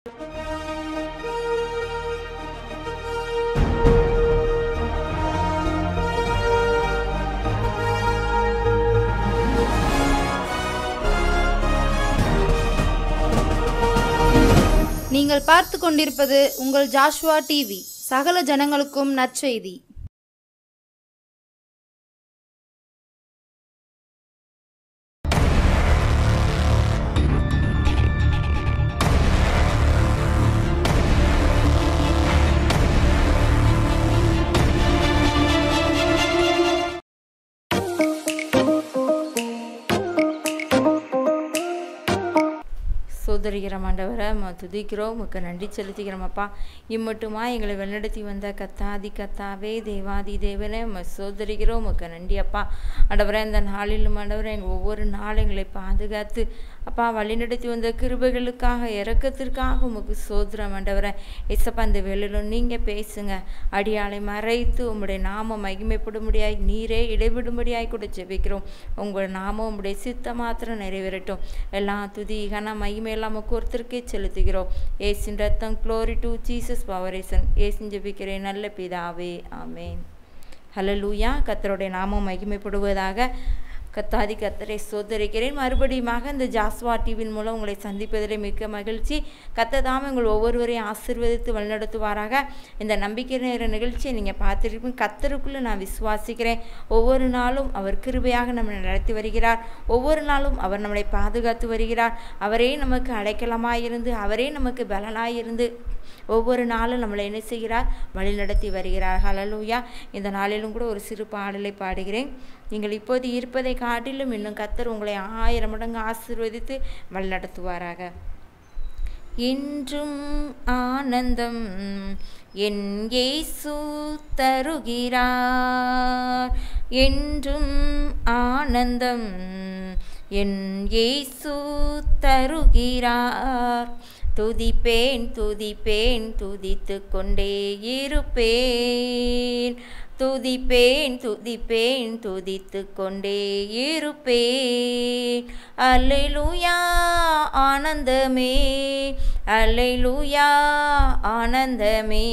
நீங்கள் பார்த்து கொண்டிருப்பது உங்கள் ஜாஷ்வா டிவி. சகல ஜனங்களுக்கும் நற்செய்தி. சோதரிக்கிறோம் ஆண்டவரை துதிக்கிறோம், உமக்கு நன்றி செலுத்திக்கிறோம் அப்பா. இம்மட்டுமா எங்களை வழிநடத்தி வந்த கத்தாதி கத்தாவே தேவாதி தேவனே சோதரிக்கிறோம், உமக்கு நன்றி அப்பா. ஆண்டவரை இந்த நாளிலும் ஆண்டவரை எங்கள் ஒவ்வொரு நாளும் எங்களை பாதுகாத்து அப்பா வழிநடத்தி வந்த கிருபைகளுக்காக இரக்கத்திற்காக உமக்கு சோதரம் ஆண்டவரை. ஏசப்பா இந்த வேளையிலும் நீங்கள் பேசுங்க, அடியாளை மறைத்து உம்முடைய நாமம் மகிமைப்படும்படியாய் நீரே இடைவிடும்படியாய் கூட ஜெபிக்கிறோம். உங்கள் நாமம் உம்முடைய சித்த மாத்திரம் நிறைவேறட்டும். எல்லாம் துதி கன மகிமை எல்லாம் ஒருத்தருக்கே செலுத்துகிறோம். ஏசின் ரத்தம், க்ளோரி டு ஜீசஸ் பவரேசன். ஏசின் ஜெபிக்கிறேன் நல்ல பிதாவே, ஆமேன். ஹல்லேலூயா. கர்த்தருடைய நாமம் மகிமைப்படுவதாக. கத்தாதி கர்த்தரை சோதரிக்கிறேன். மறுபடியுமாக இந்த ஜாஸ்வா டிவியின் மூலம் உங்களை சந்திப்பதிலே மிக்க மகிழ்ச்சி. கர்த்தர் உங்கள் ஒவ்வொருவரையும் ஆசீர்வதித்து வழிநடத்துவாராக. இந்த நம்பிக்கை நேர நிகழ்ச்சியை நீங்கள் பார்த்துருப்பீங்க. கர்த்தருக்குள்ளே நான் விசுவாசிக்கிறேன். ஒவ்வொரு நாளும் அவர் கிருபையாக நம்மளை நடத்தி வருகிறார். ஒவ்வொரு நாளும் அவர் நம்மளை பாதுகாத்து வருகிறார். அவரே நமக்கு அடைக்கலமாயிருந்து, அவரே நமக்கு பலனாயிருந்து ஒவ்வொரு நாளும் நம்மளை என்ன செய்கிறார்? வழி நடத்தி வருகிறார். ஹல்லேலூயா. இந்த நாளிலும் கூட ஒரு சிறு பாடலை பாடுகிறேன். நீங்கள் இப்போது இருப்பதை காட்டிலும் இன்னும் கர்த்தர் உங்களை 1000 மடங்கு ஆசீர்வதித்து வழிநடத்துவாராக. இன்றும் ஆனந்தம் என் இயேசு தருகிறார், என்றும் ஆனந்தம் என் இயேசு தருகிறார். துதிப்பேன் துதிப்பேன் துதித்து கொண்டே இருப்பேன், துதிப்பேன் துதிப்பேன் துதித்து கொண்டே இருப்பேன். அல்லேலூயா ஆனந்தமே, அல்லேலூயா ஆனந்தமே,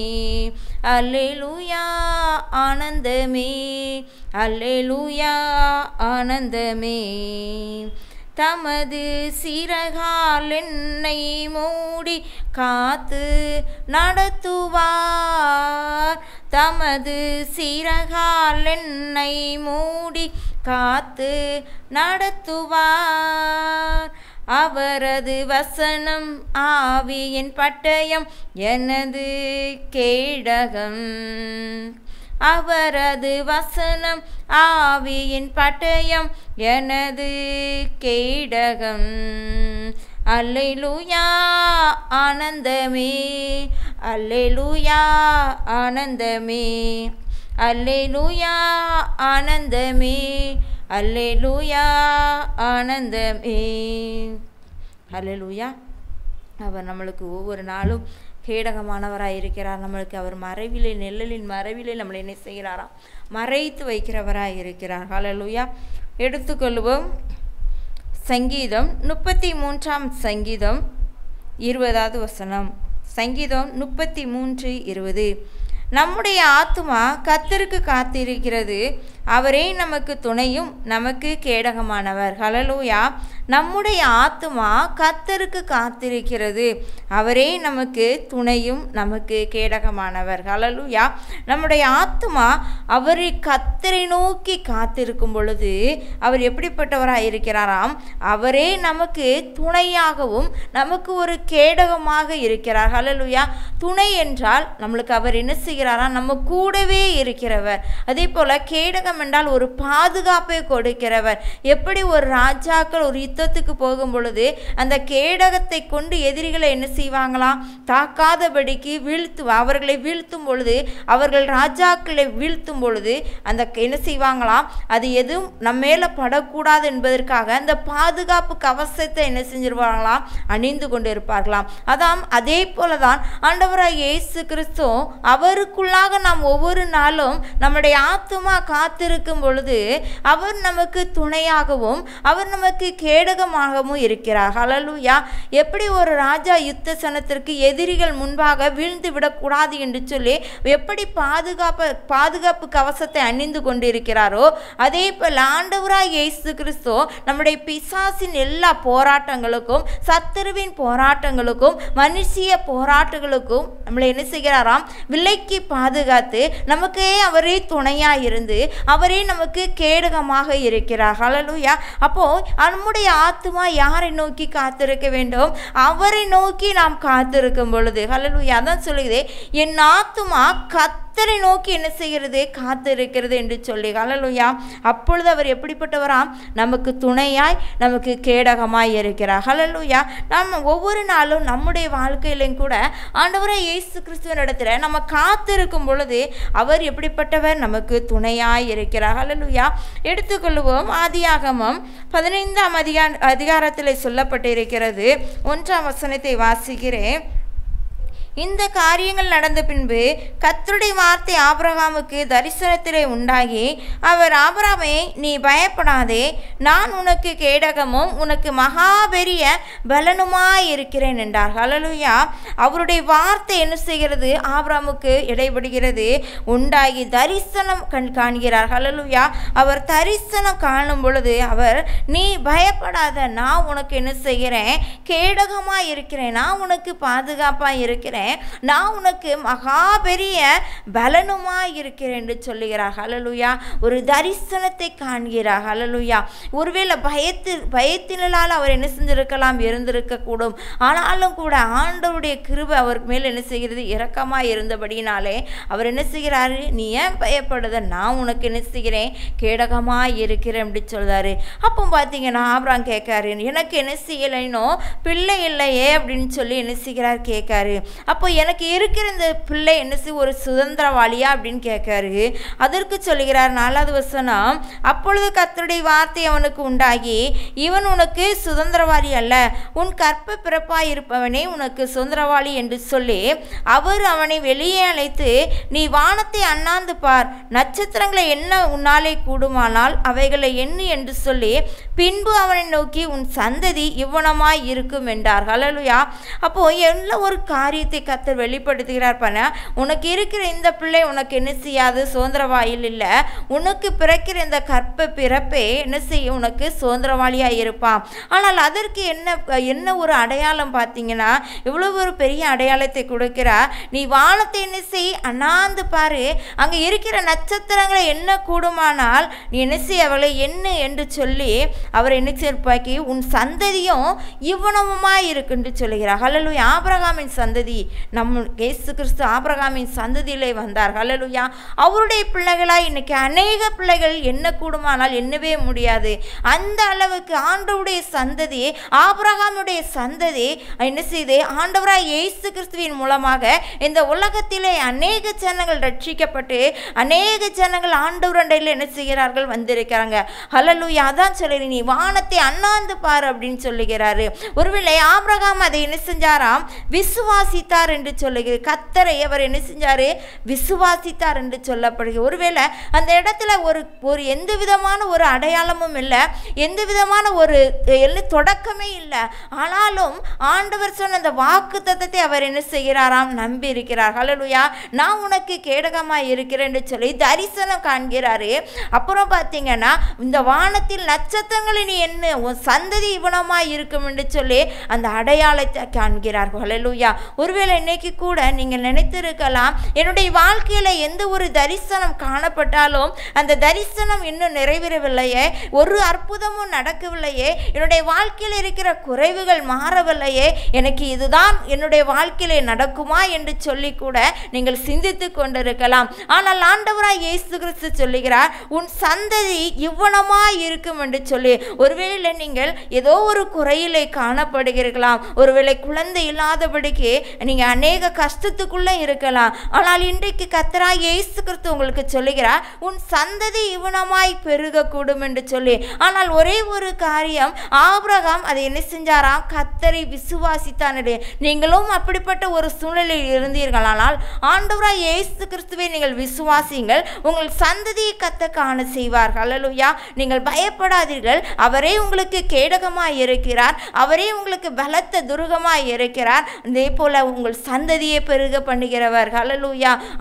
அல்லேலூயா ஆனந்தமே, அல்லேலூயா ஆனந்தமே. தமது சிறகால் என்னை மூடி காத்து நடத்துவார், தமது சிறகால் என்னை மூடி காத்து நடத்துவார். அவரது வசனம் ஆவியின் பட்டயம் எனது கேடகம், அவரது வசனம் ஆவியின் பட்டயம் எனது கேடகம். அல்லேலூயா ஆனந்தமே, அல்லேலூயா ஆனந்தமே, அல்லேலூயா ஆனந்தமே, அல்லேலூயா ஆனந்தமே. அல்லேலூயா. அவர் நம்மளுக்கு ஒவ்வொரு நாளும் கேடகமானவராக இருக்கிறார். நம்மளுக்கு அவர் மறைவிலே, நிழலின் மறைவிலே நம்மளை என்ன செய்கிறாராம்? மறைத்து வைக்கிறவராக இருக்கிறார். ஹல்லேலூயா. எடுத்துக்கொள்வோம். சங்கீதம் 33ஆம் சங்கீதம் 20வது வசனம். சங்கீதம் 33:20. நம்முடைய ஆத்துமா கர்த்தருக்கு காத்திருக்கிறது, அவரே நமக்கு துணையும் நமக்கு கேடகமானவர். ஹல்லேலூயா. நம்முடைய ஆத்துமா கர்த்தருக்கு காத்திருக்கிறது, அவரே நமக்கு துணையும் நமக்கு கேடகமானவர். ஹல்லேலூயா. நம்முடைய ஆத்துமா அவரை கர்த்தரை நோக்கி காத்திருக்கும் பொழுது அவர் எப்படிப்பட்டவராக இருக்கிறாராம்? அவரே நமக்கு துணையாகவும் நமக்கு ஒரு கேடகமாக இருக்கிறார். ஹல்லேலூயா. துணை என்றால் நம்மளுக்கு அவர் என்ன செய்கிறாராம்? நம்ம கூடவே இருக்கிறவர். அதே போல கேடகம் என்றால் ஒரு பாதுகாப்பை கொடுக்கிறவர். எப்படி ஒரு ராஜாக்கள் ஒரு யுத்தத்துக்கு போகும் பொழுது அந்த கேடகத்தை கொண்டு எதிரிகளை என்ன செய்வாங்களாம்? தாக்காதபடிக்கு அவர்களை வீழ்த்தும் பொழுது, அவர்கள் ராஜாக்களை வீழ்த்தும் பொழுது அந்த என்ன செய்வாங்களாம்? அது எதுவும் நம்ம மேல படக்கூடாது என்பதற்காக அந்த பாதுகாப்பு கவசத்தை என்ன செஞ்சிருவாங்களாம்? அணிந்து கொண்டு இருப்பார்களாம். அதாம் அதே போலதான் ஆண்டவராய் இயேசு கிறிஸ்து அவருக்குள்ளாக நாம் ஒவ்வொரு நாளும் நம்முடைய ஆத்துமா காத்து காத்திருக்கும் பொழுது அவர் நமக்கு துணையாகவும் அவர் நமக்கு கேடகமாகவும் இருக்கிறார். ஹல்லேலூயா. எப்படி ஒரு ராஜா யுத்த சனத்திற்கு எதிரிகள் முன்பாக வீழ்ந்து விடக்கூடாது என்று சொல்லி எப்படி பாதுகாப்பு கவசத்தை அணிந்து கொண்டிருக்கிறாரோ, அதே போல் ஆண்டவராய் இயேசு கிறிஸ்து நம்முடைய பிசாசின் எல்லா போராட்டங்களுக்கும், சத்துருவின் போராட்டங்களுக்கும், மனுஷிய போராட்டங்களுக்கும் நம்மளை என்ன செய்கிறாராம், விலைக்கு பாதுகாத்து நமக்கே அவரே துணையாக இருந்து அவரே நமக்கு கேடகமாக இருக்கிறார். ஹல்லேலூயா. அப்போ நம்முடைய ஆத்துமா யாரை நோக்கி காத்திருக்க வேண்டும்? அவரை நோக்கி நாம் காத்திருக்கும் பொழுது, ஹல்லேலூயா, அதான் சொல்லுது, என் ஆத்துமா கர்த்தரை நோக்கி என்ன செய்கிறது, காத்திருக்கிறது என்று சொல்லி. ஹல்லேலூயா. அப்பொழுது அவர் எப்படிப்பட்டவராம், நமக்கு துணையாய் நமக்கு கேடகமாய் இருக்கிறார். ஹல்லேலூயா. நம்ம ஒவ்வொரு நாளும் நம்முடைய வாழ்க்கையிலும் கூட ஆண்டவராய் இயேசு கிறிஸ்துவின் இடத்துல நம்ம காத்திருக்கும் பொழுது அவர் எப்படிப்பட்டவர், நமக்கு துணையாய் இருக்கிறார். ஹல்லேலூயா. எடுத்துக்கொள்வோம். ஆதியாகமம் 15ஆம் அதிகாரத்தில் சொல்லப்பட்டிருக்கிறது. 1ஆம் வசனத்தை வாசிக்கிறேன். இந்த காரியங்கள் நடந்த பின்பு கர்த்தருடைய வார்த்தை ஆபிரகாமுக்கு தரிசனத்திலே உண்டாகி, அவர் ஆபிரகாமே, நீ பயப்படாதே, நான் உனக்கு கேடகமும் உனக்கு மகாபெரிய பலனுமாய் இருக்கிறேன் என்றார். ஹல்லேலூயா. அவருடைய வார்த்தை என்ன செய்கிறது, ஆபிரகாமுக்கு இடைபடுகிறது, உண்டாகி தரிசனம் காண்கிறார். ஹல்லேலூயா. அவர் தரிசனம் காணும் பொழுது அவர், நீ பயப்படாத, நான் உனக்கு என்ன செய்கிறேன், கேடகமாய் இருக்கிறேன், நான் உனக்கு பாதுகாப்பாக இருக்கிறேன், நான் உனக்கு மகாபெரிய பலனுமாய் இருக்கிறேன் என்று சொல்லுகிறார். ஹல்லேலூயா. ஒரு தரிசனத்தை காண்கிறார். ஹல்லேலூயா. ஒருவேளை பயத்தினால் அவர் என்ன செஞ்சிருக்கலாம், இருந்திருக்க கூடும். ஆனாலும் கூட ஆண்டவருடைய கிருபை அவர் மேல் என்ன செய்கிறது, இரக்கமாய் இருந்தபடினாலே அவர் என்ன செய்கிறாரு, நீ ஏன் பயப்படுத, நான் உனக்கு என்ன செய்கிறேன், கேடகமாய் இருக்கிறேன் அப்படி சொல்றாரு. அப்போ பார்த்தீங்கன்னா ஆபிரகாம் கேட்காரு, எனக்கு என்ன செய்யலைனோ, பிள்ளை இல்லையே அப்படின்னு சொல்லி என்ன செய்கிறார், கேட்காரு. அப்போ எனக்கு இருக்கிற இந்த பிள்ளை என்ன செய்ய, ஒரு சுதந்திரவாளியா அப்படின்னு கேட்காரு. அதற்கு சொல்லுகிறார் 4வது வசனம், அப்பொழுது கர்த்தருடைய வார்த்தை அவனுக்கு உண்டாகி, இவன் உனக்கு சுதந்திரவாளி அல்ல, உன் கற்ப பிறப்பாய் இருப்பவனே உனக்கு சுதந்திரவாளி என்று சொல்லி அவர் அவனை வெளியே அழைத்து, நீ வானத்தை அண்ணாந்து பார், நட்சத்திரங்களை என்ன உன்னாலே கூடுமானால் அவைகளை எண்ணு என்று சொல்லி பின்பு அவனை நோக்கி, உன் சந்ததி இவ்வனமாய் இருக்கும் என்றார். ஹல்லேலூயா. அப்போ எல்லா ஒரு காரியத்தை கர்த்தர் வெளிப்படுத்துகிறார். பண்ண உனக்கு இருக்கிற இந்த பிள்ளை உனக்கு என்ன செய்யாது, சுதந்திரவாயில் இல்லை, உனக்கு பிறக்கிற இந்த கற்ப பிறப்பே என்ன செய்ய, உனக்கு சுதந்திரவாளியாக இருப்பான். ஆனால் அதற்கு என்ன ஒரு அடையாளம் பார்த்தீங்கன்னா, இவ்வளவு ஒரு பெரிய அடையாளத்தை கொடுக்கிறார். நீ வானத்தை என்ன செய், அண்ணாந்து பாரு, அங்கே இருக்கிற நட்சத்திரங்களை என்ன கூடுமானால் நீ என்ன செய்ய, அவளை என்ன என்று சொல்லி அவர் என்ன செய்ப்பாக்கி, உன் சந்ததியும் இவ்வனவுமாய் இருக்குன்னு சொல்லுகிறார். ஹல்லேலூயா. ஆபிரகாமின் சந்ததி, இயேசு கிறிஸ்து ஆபிரகாமின் சந்ததியிலே வந்தார். ஹல்லேலூயா. அவருடைய பிள்ளைகளாய் இன்னைக்கு அநேக பிள்ளைகள் என்ன கூடுமானால் எண்ணவே முடியாது. அந்த அளவுக்கு ஆண்டவருடைய சந்ததி, ஆபிரகாமுடைய சந்ததி என்ன செய்து, ஆண்டவராய் இயேசு கிறிஸ்துவின் மூலமாக இந்த உலகத்திலே அநேக ஜனங்கள் ரட்சிக்கப்பட்டு அநேக ஜனங்கள் ஆண்டவரண்டையில் என்ன செய்கிறார்கள், வந்திருக்கிறாங்க. ஹல்லேலூயா. அதான் சொல்லி, நீ வானத்தை அண்ணாந்து பாரு அப்படின்னு சொல்லுகிறாரு. ஒருவேளை ஆபிரகாம் அதை என்ன செஞ்சாராம், விசுவாசித்தார் என்று சொல்லுகிறது. கர்த்தரை அவர் என்ன செஞ்சாரு, விசுவாசித்தார் என்று சொல்லப்படுகிறது. ஒருவேளை அந்த இடத்துல ஒரு எந்த விதமான ஒரு அடையாளமும் இல்லை, எந்த விதமான ஒரு தொடக்கமே இல்லை. ஆனாலும் ஆண்டவர் சொன்ன அந்த வாக்கு தத்தத்தை அவர் என்ன செய்கிறாராம், நம்பி இருக்கிறார். ஹல்லேலூயா. நான் உனக்கு கேடகமாய் இருக்கிறேன் என்று சொல்லி தரிசனம் காண்கிறாரு. அப்புறம் பார்த்தீங்கன்னா, இந்த வானத்தில் நட்சத்திரங்களை நீ என்ன, உன் சந்ததி இவனமாய் இருக்கும் என்று சொல்லி அந்த அடையாளத்தை காண்கிறார்கள். ஹல்லேலூயா. ஒருவேளை இன்னைக்கு கூட நீங்கள் நினைத்திருக்கலாம், என்னுடைய வாழ்க்கையில் எந்த ஒரு தரிசனம் காணப்பட்டாலும் அந்த தரிசனம் இன்னும் நிறைவேறவில்லையே, ஒரு அற்புதமும் நடக்கவில்லையே, என்னுடைய வாழ்க்கையில் இருக்கிற குறைவுகள் மாறவில்லையே, எனக்கு இதுதான் என்னுடைய வாழ்க்கையிலே நடக்குமா என்று சொல்லி கூட நீங்கள் சிந்தித்து கொண்டிருக்கலாம். ஆனால் ஆண்டவராய் இயேசு கிறிஸ்து சொல்லுகிறார், உன் சந்ததி இவ்வனமாய் இருக்கும் என்று சொல்லி. ஒருவேளை நீங்கள் ஏதோ ஒரு குறையிலே காணப்படுகிறீர்களாம், ஒருவேளை குழந்தை இல்லாதபடிக்கு நீங்கள் அநேக கஷ்டத்துக்குள்ளே இருக்கலாம். ஆனால் ஆனால் இன்றைக்கு கர்த்தராகிய இயேசு கிறிஸ்து உங்களுக்கு சொல்லுகிறார், உன் சந்ததி இவனமாய் பெருகக்கூடும் என்று சொல்லி. ஆனால் ஒரே ஒரு காரியம், ஆபிரகாம் அதை என்ன செஞ்சாராம்? கர்த்தரை விசுவாசித்தானே. நீங்களும் அப்படிப்பட்ட ஒரு சூழ்நிலையில் இருந்தீர்களானால் ஆண்டவராய் இயேசு கிறிஸ்துவை நீங்கள் விசுவாசிங்கள், உங்கள் சந்ததியை கர்த்தர் காண செய்வார். ஹல்லேலூயா. நீங்கள் பயப்படாதீர்கள். அவரே உங்களுக்கு கேடகமாய் இருக்கிறார், அவரே உங்களுக்கு பலத்த துருகமாய் இருக்கிறார். அதே போல உங்கள் சந்ததியை பெருக பண்ணுகிறவர். ஹல்லேலூயா.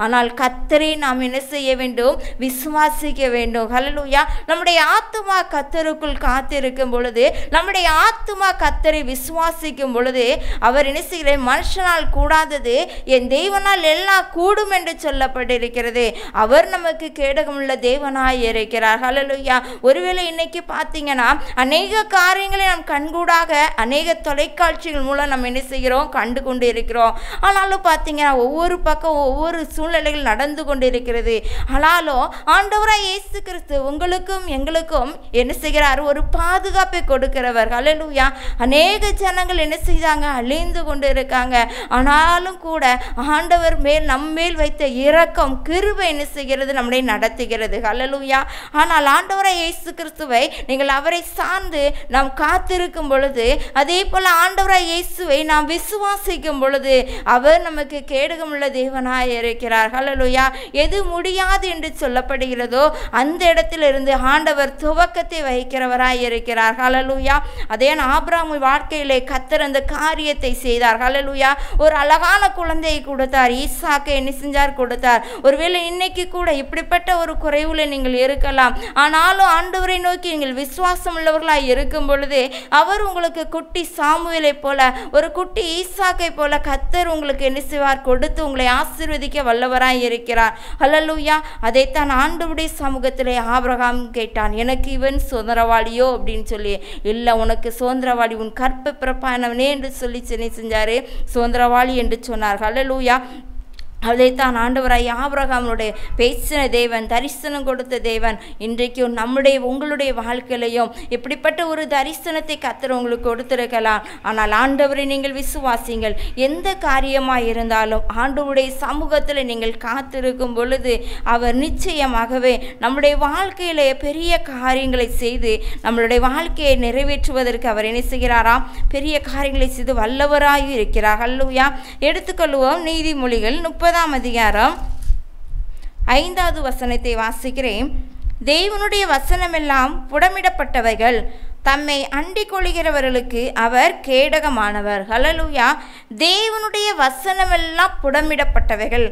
ஆனால் கர்த்தரை நாம் என்ன செய்ய வேண்டும்? விசுவாசிக்க வேண்டும். ஹல்லேலூயா. நம்முடைய ஆத்துமா கர்த்தருக்குள் காத்திருக்கும் பொழுது, நம்முடைய ஆத்துமா கர்த்தரை விசுவாசிக்கும் பொழுது, அவர் என்ன செய்கிறார்? மனுஷனால் கூடாதது என் தேவனால் எல்லாம் கூடும் என்று சொல்லப்பட்டிருக்கிறது. அவர் நமக்கு கேடகமுள்ள தேவனாய் இருக்கிறார். ஹல்லேலூயா. ஒருவேளை இன்னைக்கு பார்த்தீங்கன்னா அநேக காரியங்களை நாம் கண்கூடாக அநேக தொலைக்காட்சிகள் மூலம் நம்ம என்ன செய்கிறோம்? கண்டு கொண்டு இருக்கிறோம். ஆனாலும் பார்த்தீங்கன்னா ஒவ்வொரு பக்கம் ஒவ்வொரு சூழ்நிலைகள் நடந்து கொண்டு இருக்கிறது. ஆனாலும் ஆண்டவராய் இயேசு கிறிஸ்து உங்களுக்கும் எங்களுக்கும் என்ன செய்கிறார்? ஒரு பாதுகாப்பை கொடுக்கிறவர். ஹல்லேலூயா. அநேக ஜனங்கள் என்ன செய்தாங்க? அழிந்து கொண்டு இருக்காங்க. ஆனாலும் கூட ஆண்டவர் மேல் நம்மேல் வைத்த இரக்கம் கிருபை என்ன செய்கிறது? நம்மை நடத்துகிறது. ஹல்லேலூயா. ஆனால் ஆண்டவராய் இயேசு கிறிஸ்துவை நீங்கள் அவரை சார்ந்து நாம் காத்திருக்கும் பொழுது, அதே போல ஆண்டவராய் இயேசுவை நாம் விசுவாசிக்கும் பொழுது அவர் நமக்கு கேடகமுள்ள தேவனாய் இருக்கிறார். ஹல்லேலூயா. எது முடியாது என்று சொல்லப்படுகிறதோ அந்த இடத்திலிருந்து ஆண்டவர் துவக்கத்தை வைக்கிறவராய் இருக்கிறார். ஹல்லேலூயா. அதே ஆபிரகாம் வாழ்க்கையிலே கர்த்தர் அந்த காரியத்தை செய்தார். ஹல்லேலூயா. ஒரு அழகான குழந்தையை கொடுத்தார். ஈசாக்கை என்ன செஞ்சார்? கொடுத்தார். ஒருவேளை இன்னைக்கு கூட இப்படிப்பட்ட ஒரு குறைவுல நீங்கள் இருக்கலாம். ஆனாலும் ஆண்டவரை நோக்கி நீங்கள் விசுவாசம் உள்ளவர்களாய் இருக்கும் பொழுது அவர் உங்களுக்கு குட்டி சாமுவேலை போல, ஒரு குட்டி ஈசாக்கை போல கர்த்தர் உங்களுக்கு என்ன செய்வார்? கொடுத்து உங்களை ஆசீர்வதிக்க வல்லவராய் இருக்கிறார். ஹல்லேலூயா. அதைத்தான் ஆண்டவருடைய சமூகத்திலே ஆபிரகாம் கேட்டான், எனக்கு இவன் சுதந்திரவாளியோ அப்படின்னு சொல்லி. இல்லை, உனக்கு சுதந்திரவாளி உன் கற்ப பிறப்பானவனே என்று சொல்லி செஞ்சாரு. சுதந்திரவாளி என்று சொன்னார். ஹல்லேலூயா. அதைத்தான் ஆண்டவராய் ஆபிரகாமுடைய பேசின தேவன், தரிசனம் கொடுத்த தேவன் இன்றைக்கும் நம்முடைய உங்களுடைய வாழ்க்கையிலையும் இப்படிப்பட்ட ஒரு தரிசனத்தை கர்த்தர் உங்களுக்கு கொடுத்திருக்கலாம். ஆனால் ஆண்டவரை நீங்கள் விசுவாசிங்கள். எந்த காரியமாக இருந்தாலும் ஆண்டவருடைய சமூகத்தில் நீங்கள் காத்திருக்கும் பொழுது அவர் நிச்சயமாகவே நம்முடைய வாழ்க்கையிலே பெரிய காரியங்களை செய்து நம்மளுடைய வாழ்க்கையை நிறைவேற்றுவதற்கு அவர் என்ன செய்கிறாராம்? பெரிய காரியங்களை செய்து வல்லவராக இருக்கிறார். ஹல்லேலூயா. எடுத்துக்கொள்வோம் நீதிமொழிகள் 30 அதிகாரம் 5வது வசனத்தை வாசிக்கிறேன். தேவனுடைய வசனமெல்லாம் புடமிடப்பட்டவைகள், தம்மை அண்டிக் கொள்கிறவர்களுக்கு அவர் கேடகமானவர். ஹல்லேலூயா. தேவனுடைய வசனமெல்லாம் புடமிடப்பட்டவைகள்,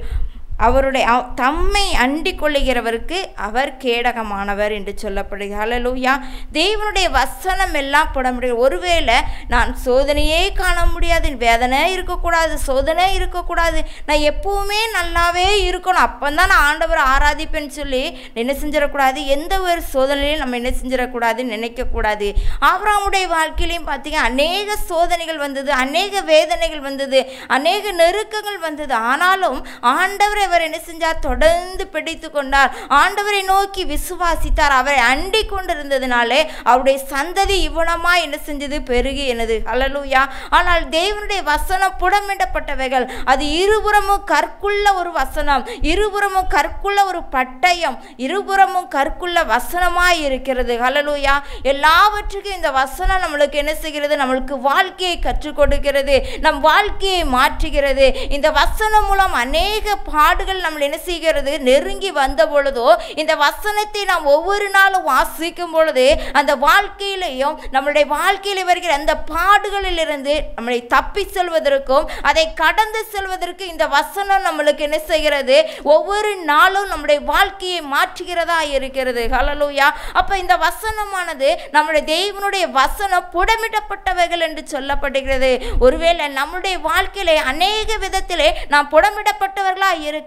அவருடைய தம்மை அண்டிக் கொள்ளுகிறவருக்கு அவர் கேடகமானவர் என்று சொல்லப்படுகிறது. ஹல்லேலூயா. தேவனுடைய வசனம் எல்லாம் புடமிட. ஒருவேளை நான் சோதனையே காண முடியாது, வேதனை இருக்கக்கூடாது, சோதனை இருக்கக்கூடாது, நான் எப்பவுமே நல்லாவே இருக்கணும், அப்பந்தான் நான் ஆண்டவர் ஆராதிப்பேன்னு சொல்லி என்ன செஞ்சிடக்கூடாது? எந்த ஒரு சோதனையிலையும் நம்ம என்ன செஞ்சிடக்கூடாதுன்னு நினைக்கக்கூடாது. ஆபிரகாமுடைய வாழ்க்கையிலையும் பார்த்தீங்கன்னா அநேக சோதனைகள் வந்தது, அநேக வேதனைகள் வந்தது, அநேக நெருக்கங்கள் வந்தது. ஆனாலும் ஆண்டவர் அவர் என்ன செஞ்சார்? தொடர்ந்து பிடித்து கொண்டார். ஆண்டவரை நோக்கி விசுவாசித்தார். அவரை அண்டிக் கொண்டிருந்ததினாலே அவருடைய சந்ததி இவ்வளமாய் என்ன செஞ்சது? பெருகியது. ஹல்லேலூயா. ஆனால் தேவனுடைய வசனம் புடமிடப்பட்டவைகள், அது இருபுறமும் கற்குள்ள ஒரு வசனம், இருபுறமும் கற்குள்ள ஒரு பட்டயம், இருபுறமும் கற்குள்ள வசனமாய் இருக்கிறது. ஹல்லேலூயா. எல்லாவற்றுக்கும் இந்த வசனம் நம்மளுக்கு என்ன செய்கிறது? நம்மளுக்கு வாழ்க்கையை கற்றுக் கொடுக்கிறது, நம் வாழ்க்கையை மாற்றுகிறது. இந்த வசனம் மூலம் அநேக பாடுகள் நம்மளை என்ன செய்கிறது? நெருங்கி வந்த பொழுதோ இந்த வசனத்தை நாம் ஒவ்வொரு நாளும் வாசிக்கும் பொழுது அந்த வாழ்க்கையிலையும் நம்மளுடைய வாழ்க்கையில் வருகிற அந்த பாடுகளிலிருந்து நம்மளை தப்பி செல்வதற்கும் அதை கடந்து செல்வதற்கு இந்த வசனம் நம்மளுக்கு என்ன செய்கிறது? ஒவ்வொரு நாளும் நம்முடைய வாழ்க்கையை மாற்றுகிறதா இருக்கிறது. ஹல்லேலூயா. அப்ப இந்த வசனமானது நம்முடைய தேவனுடைய வசனம் புடமிடப்பட்டவைகள் என்று சொல்லப்படுகிறது. ஒருவேளை நம்முடைய வாழ்க்கையிலே அநேக விதத்திலே நாம் புடமிடப்பட்டவர்களா இருக்கலாம்.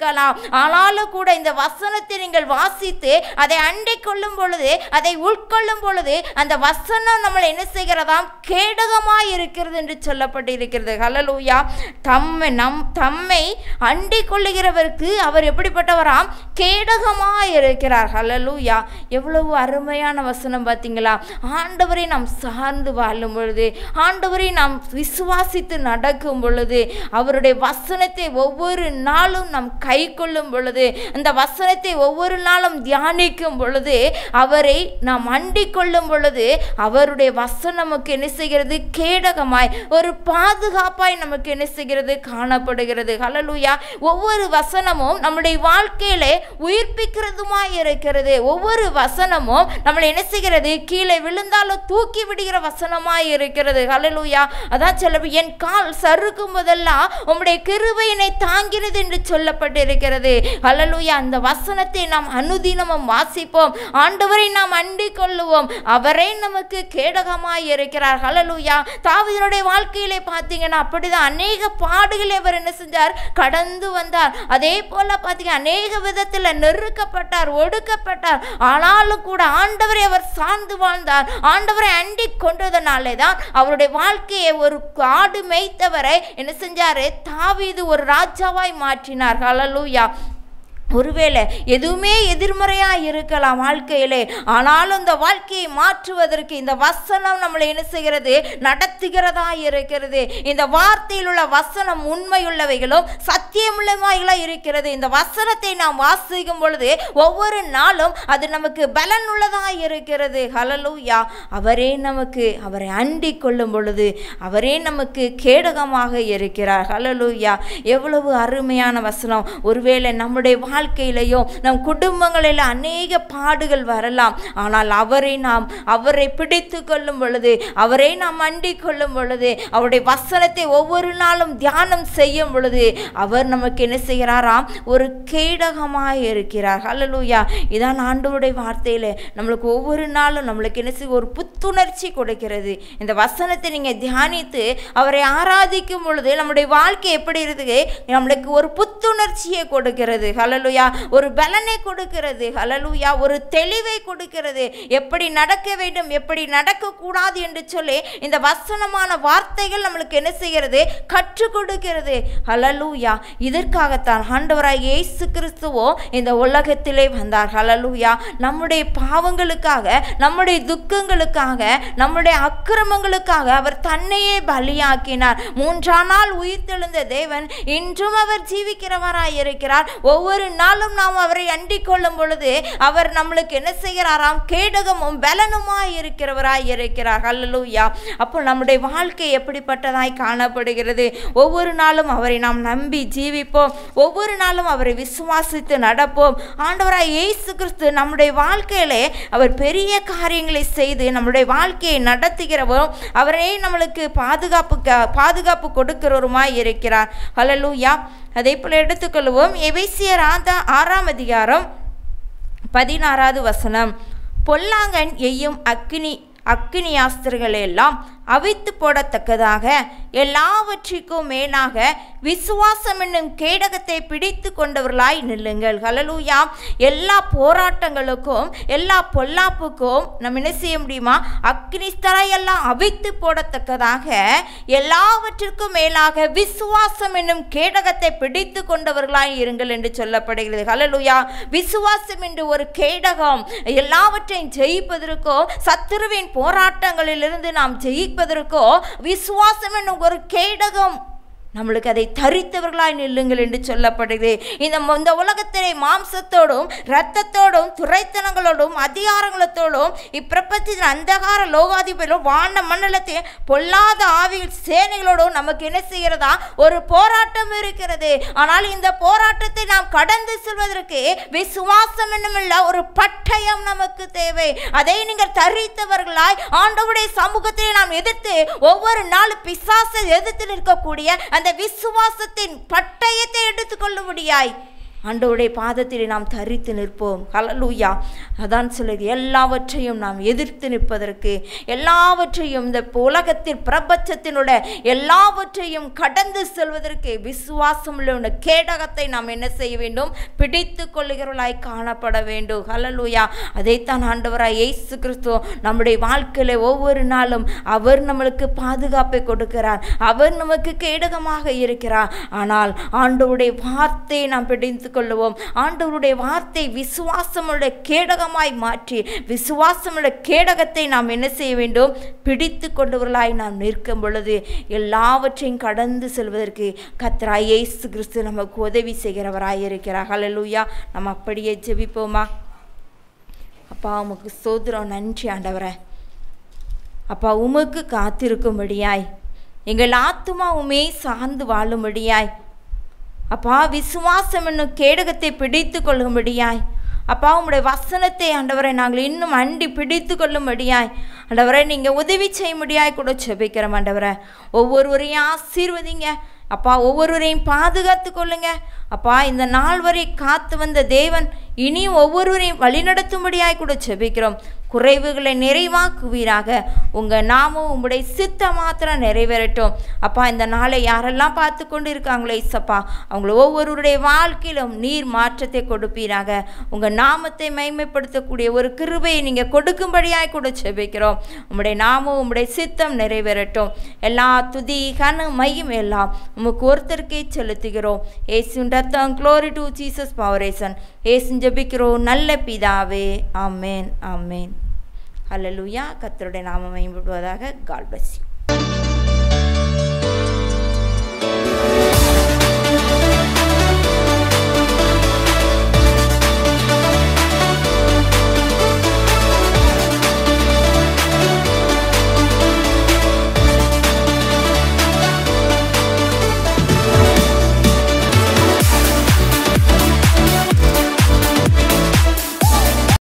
ஆனாலும் கூட இந்த வசனத்தை நீங்கள் வாசித்து அதை அண்டிக் கொள்ளும் பொழுது, அதை உட்கொள்ளும் பொழுது அந்த வசனம் நம்மளை என்ன செய்கிறதாம்? கேடகமாய் இருக்கிறது என்று சொல்லப்பட்டிருக்கிறது. ஹல்லேலூயா. தம்மை அண்டிக் கொள்ளுகிறவருக்கு அவர் எப்படிப்பட்டவராம்? கேடகமாய் இருக்கிறார். ஹல்லேலூயா. எவ்வளவு அருமையான வசனம் பார்த்தீங்களா? ஆண்டவரை நாம் சார்ந்து வாழும் பொழுது, ஆண்டவரை நாம் விசுவாசித்து நடக்கும் பொழுது, அவருடைய வசனத்தை ஒவ்வொரு நாளும் நாம் கை கொள்ளும் பொழுது, இந்த வசனத்தை ஒவ்வொரு நாளும் தியானிக்கும் பொழுது, அவரை நாம் அண்டிக் கொள்ளும் பொழுது, அவருடைய வசனம் நமக்கு என்ன செய்கிறது? கேடகமாய், ஒரு பாதுகாப்பாய் நமக்கு என்ன செய்கிறது? காணப்படுகிறது. ஹல்லேலூயா. ஒவ்வொரு வசனமும் நம்முடைய வாழ்க்கையிலே உயிர்ப்பிக்கிறதுமாய் இருக்கிறது. ஒவ்வொரு வசனமும் நம்மளை என்ன செய்கிறது? கீழே விழுந்தாலும் தூக்கி விடுகிற வசனமாய் இருக்கிறது. ஹல்லேலூயா. அதான் சொல்ல, என் கால் சறுக்கும் போதெல்லாம் உம்முடைய கிருபை என்னை தாங்கிறது என்று சொல்லப்பட்டிருக்கிறது. ஹல்லேலூயா. அந்த வசனத்தை நாம் அனுதினமும் வாசிப்போம். ஆண்டவரை நாம் அண்டிக் கொள்ளுவோம். அவரே நமக்கு கேடகமாய் இருக்கிறார். ஹல்லேலூயா. தாவீதுடைய வாழ்க்கையிலே பார்த்தீங்கன்னா அப்படிதான் அநேக பாடுகளை அவர் என்ன செஞ்சார்? கடந்து வந்தார். அதே போல பார்த்தீங்க, அநேக விதத்தில் நெருக்கப்பட்டார், ஒடுக்கப்பட்டார். ஆனாலும் கூட ஆண்டவரை அவர் சார்ந்து வாழ்ந்தார். ஆண்டவரை அண்டிக் கொண்டதனாலே தான் அவருடைய வாழ்க்கையை ஒரு ஆடு மேய்த்தவரை என்ன செஞ்சாரு? தாவீது ஒரு ராஜாவாய் மாற்றினார். ஹல்லேலூயா. ஒருவேளை எதுவுமே எதிர்மறையாக இருக்கலாம் வாழ்க்கையிலே, ஆனாலும் இந்த வாழ்க்கையை மாற்றுவதற்கு இந்த வசனம் நம்மளை என்ன செய்கிறது? நடத்துகிறதா இருக்கிறது. இந்த வார்த்தையில் உள்ள வசனம் உண்மையுள்ளவைகளும் சத்தியமுள்ளவைகளாக இருக்கிறது. இந்த வசனத்தை நாம் வாசிக்கும் பொழுது ஒவ்வொரு நாளும் அது நமக்கு பலன் உள்ளதாக இருக்கிறது. ஹல்லேலூயா. அவரை அண்டிக் கொள்ளும் பொழுது அவரே நமக்கு கேடகமாக இருக்கிறார். ஹல்லேலூயா. எவ்வளவு அருமையான வசனம். ஒருவேளை நம்முடைய வாழ்க்கையிலையும் நம் குடும்பங்களில் அநேக பாடுகள் வரலாம், ஆனால் அவரை பிடித்து கொள்ளும் பொழுது, அவரை நாம் அண்டிக் கொள்ளும் பொழுது, அவருடைய வசனத்தை ஒவ்வொரு நாளும் தியானம் செய்யும் பொழுது அவர் நமக்கு என்ன செய்கிறாராம்? ஒரு கேடகமாய் இருக்கிறார். ஹல்லேலூயா. இதான் ஆண்டவருடைய வார்த்தையில நம்மளுக்கு ஒவ்வொரு நாளும் நம்மளுக்கு என்ன செய்ய? ஒரு புத்துணர்ச்சி கொடுக்கிறது. இந்த வசனத்தை நீங்க தியானித்து அவரை ஆராதிக்கும் பொழுது நம்முடைய வாழ்க்கை எப்படி இருக்குது? நம்மளுக்கு ஒரு புத்துணர்ச்சியை கொடுக்கிறது. ஹல்லேலூயா. ஒரு பலனை கொடுக்கிறது. ஹல்லேலூயா. ஒரு தெளிவை கொடுக்கிறது. எப்படி நடக்க வேண்டும், எப்படி நடக்கக்கூடாது என்று சொல்லி இந்த வசனமான வார்த்தைகள் நம்மளுக்கு என்ன செய்கிறது? கற்றுக் கொடுக்கிறது. ஹல்லேலூயா. இதற்காகத்தான் ஆண்டவராகிய இயேசு கிறிஸ்துவோ இந்த உலகத்திலே வந்தார். ஹல்லேலூயா. நம்முடைய பாவங்களுக்காக, நம்முடைய துக்கங்களுக்காக, நம்முடைய அக்கிரமங்களுக்காக அவர் தன்னையே பலியாக்கினார். 3ஆம் நாள் உயிர்த்தெழுந்த தேவன் இன்றும் அவர் ஜீவிக்கிறவராய் இருக்கிறார். ஒவ்வொரு நாளும் நாம் அவரை அண்டிக் கொள்ளும் பொழுது அவர் நம்மளுக்கு என்ன செய்கிறாராம்? கேடகமும் பலனுமாய் இருக்கிறவராய் இருக்கிறார். ஹல்லேலூயா. அப்போ நம்முடைய வாழ்க்கை எப்படிப்பட்டதாய் காணப்படுகிறது? ஒவ்வொரு நாளும் அவரை நாம் நம்பி ஜீவிப்போம். ஒவ்வொரு நாளும் அவரை விசுவாசித்து நடப்போம். ஆண்டவராய் இயேசு கிறிஸ்து நம்முடைய வாழ்க்கையிலே அவர் பெரிய காரியங்களை செய்து நம்முடைய வாழ்க்கையை நடத்துகிறவரும், அவரே நம்மளுக்கு பாதுகாப்பு கொடுக்கிறவருமாய் இருக்கிறார். ஹல்லேலூயா. அதே போல எடுத்துக்கொள்வோம். எபேசியர் 6ஆம் அதிகாரம் 16வது வசனம். பொல்லாங்கன் எய்யும் அக்கினியாஸ்திரங்களெல்லாம் அவித்து போடத்தக்கதாக எல்லாவற்றிற்கும் மேலாக விசுவாசம் என்னும் கேடகத்தை பிடித்து கொண்டவர்களாய் நில்லுங்கள். ஹல்லேலூயா. எல்லா போராட்டங்களுக்கும், எல்லா பொல்லாப்புக்கும் நம்ம என்ன செய்ய முடியுமா? அக்னிஸ்தரையெல்லாம் அவித்து போடத்தக்கதாக எல்லாவற்றிற்கும் மேலாக விசுவாசம் என்னும் கேடகத்தை பிடித்து கொண்டவர்களாய் இருங்கள் என்று சொல்லப்படுகிறது. ஹல்லேலூயா. விசுவாசம் என்று ஒரு கேடகம். எல்லாவற்றையும் ஜெயிப்பதற்கோ, சத்துருவின் போராட்டங்களிலிருந்து நாம் ஜெயிப்பதற்கோ விசுவாசம் என்னும் ஒரு கேடகம் நம்மளுக்கு அதை தரித்தவர்களாய் நில்லுங்கள் என்று சொல்லப்படுகிறது. இந்த உலகத்திலே மாம்சத்தோடும் இரத்தத்தோடும் துரைத்தனங்களோடும் அதிகாரங்களோடும் இப்பிரபஞ்சத்தின் அந்தகார லோகாதிபதியோடும் வான மண்டலத்தை பொல்லாத ஆவியில் சேனைகளோடும் நமக்கு என்ன செய்கிறதா? ஒரு போராட்டம் இருக்கிறது. ஆனால் இந்த போராட்டத்தை நாம் கடந்து செல்வதற்கு விசுவாசம் என்னுமில்ல ஒரு பட்டயம் நமக்கு தேவை. அதை நீங்கள் தரித்தவர்களாய் ஆண்டவருடைய சமூகத்திலே நாம் எதிர்த்து ஒவ்வொரு நாளும் பிசாசை எதிர்த்து நிற்கக்கூடிய அந்த விசுவாசத்தின் பட்டயத்தை எடுத்துக்கொள்ளும்படியாய் ஆண்டவருடைய பாதத்தில் நாம் தரித்து நிற்போம். ஹல்லேலூயா. அதான் சொல்லுது, எல்லாவற்றையும் நாம் எதிர்த்து நிற்பதற்கு, எல்லாவற்றையும் இந்த உலகத்தின் பிரபஞ்சத்தினுடைய எல்லாவற்றையும் கடந்து செல்வதற்கு விசுவாசம் உள்ள கேடகத்தை நாம் என்ன செய்ய வேண்டும்? பிடித்து கொள்ளுகிறவர்களாய் காணப்பட வேண்டும். ஹல்லேலூயா. அதைத்தான் ஆண்டவராய் இயேசு கிறிஸ்து நம்முடைய வாழ்க்கையில ஒவ்வொரு நாளும் அவர் நம்மளுக்கு பாதுகாப்பை கொடுக்கிறார். அவர் நமக்கு கேடகமாக இருக்கிறார். ஆனால் ஆண்டவருடைய வார்த்தையை நாம் பிடித்து கொள்ளுவோம். ஆண்டவருடைய வார்த்தை விசுவாசமுள்ள கேடகமாய் மாற்றி விசுவாசமுள்ள கேடகத்தை நாம் என்ன செய்ய வேண்டும்? பிடித்து கொண்டவர்களாய் நாம் நிற்கும் பொழுது எல்லாவற்றையும் கடந்து செல்வதற்கு கர்த்தராகிய இயேசு கிறிஸ்து நமக்கு உதவி செய்கிறவராய் இருக்கிறார். ஹல்லேலூயா. நம்ம அப்படியே ஜெபிப்போமா? அப்பா, உமக்கு ஸ்தோத்திரம், நன்றி ஆண்டவரே. அப்பா, உமக்கு காத்திருக்கும்படியாய் எங்கள் ஆத்துமா உமே சார்ந்து வாழும்படியாய் அப்பா, விசுவாசம் என்னும் கேடகத்தை பிடித்து கொள்ளும்படியாய் அப்பா, உம்முடைய வசனத்தை ஆண்டவரை நாங்கள் இன்னும் அண்டி பிடித்து கொள்ளும்படியாய் ஆண்டவரை நீங்கள் உதவி செய்யும்படியாய் கூட ஜெபிக்கிறோம். ஆண்டவரை ஒவ்வொருவரையும் ஆசீர்வதிங்க அப்பா, ஒவ்வொருவரையும் பாதுகாத்து கொள்ளுங்க அப்பா. இந்த நாள் வரை காத்து வந்த தேவன் இனியும் ஒவ்வொருவரையும் வழிநடத்தும்படியாய் கூட ஜெபிக்கிறோம். குறைவுகளை நிறைவாக்குவீராக. உங்கள் நாமும் உங்களுடைய சித்த மாத்திரம் நிறைவேறட்டும் அப்பா. இந்த நாளை யாரெல்லாம் பார்த்து கொண்டு இருக்காங்களோ இசப்பா, அவங்கள ஒவ்வொருவருடைய வாழ்க்கையிலும் நீர் மாற்றத்தை கொடுப்பீராக. உங்கள் நாமத்தை மகிமைப்படுத்தக்கூடிய ஒரு கிருபையை நீங்கள் கொடுக்கும்படியாய் கூட ஜெபிக்கிறோம். உங்களுடைய நாமும் உங்களுடைய சித்தம் நிறைவேறட்டும். எல்லா துதி கன மகிமை எல்லாம் உமக்கு ஒருத்தருக்கே செலுத்துகிறோம். ஏசுவின் ரத்தம். க்ளோரி டு ஜீசஸ் பவரேசன். ஏசுவின் ஜெபிக்கிறோம் நல்ல பிதாவே. Amen, amen. ஹல்லேலூயா. கர்த்தருடைய நாமம் மகிமைப்படுவதாக. God bless you.